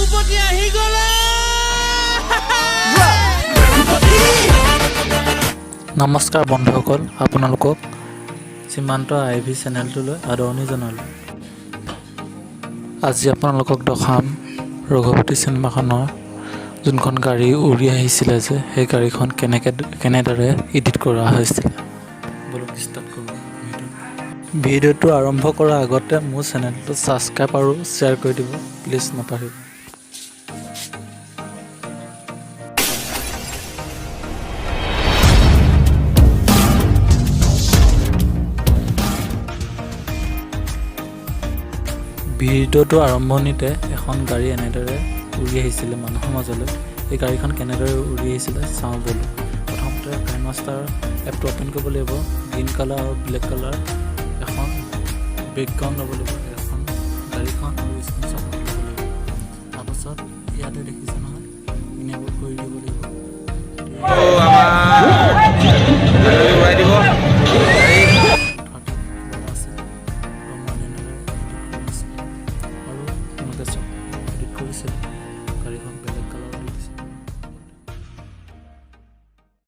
ৰঘুপতি আহি গ'লে। নমস্কাৰ বন্ধুসকল, আপোনালোকক সীমান্ত IV চেনেলটোলৈ আদৰণি জনালোঁ। আজি আপোনালোকক দেখাম ৰঘুপতি চিনেমাখনৰ যোনখন গাড়ী উৰি আহিছিলে যে সেই গাড়ীখন কেনেদৰে এডিট কৰা হৈছিলে। বলক ষ্টাৰ্ট কৰোঁ। ভিডিঅ'টো আৰম্ভ কৰাৰ আগতে মোৰ চেনেলটো ছাবস্ক্ৰাইব আৰু শ্বেয়াৰ কৰি দিব প্লিজ, নাপাহৰিব। ভিডিঅ'টো আৰম্ভণিতে এখন গাড়ী এনেদৰে উৰি আহিছিলে মানুহৰ মাজলৈ। এই গাড়ীখন কেনেদৰে উৰি আহিছিলে চাওঁ ব'লো। প্ৰথমতে কাইনমাষ্টাৰ এপটো অ'পেন কৰিব লাগিব। গ্ৰীণ কালাৰ আৰু ব্লেক কালাৰ এখন বেকগ্ৰাউণ্ড ল'ব লাগিব। এখন গাড়ীখন আৰু স্ক্ৰীনশ্বট ল'ব লাগিব। তাৰপাছত ইয়াতে দেখিছে নহয়, ইনেবল কৰি দিব লাগিব। আৰু তেনেকৈ চব এডিট কৰিছিল।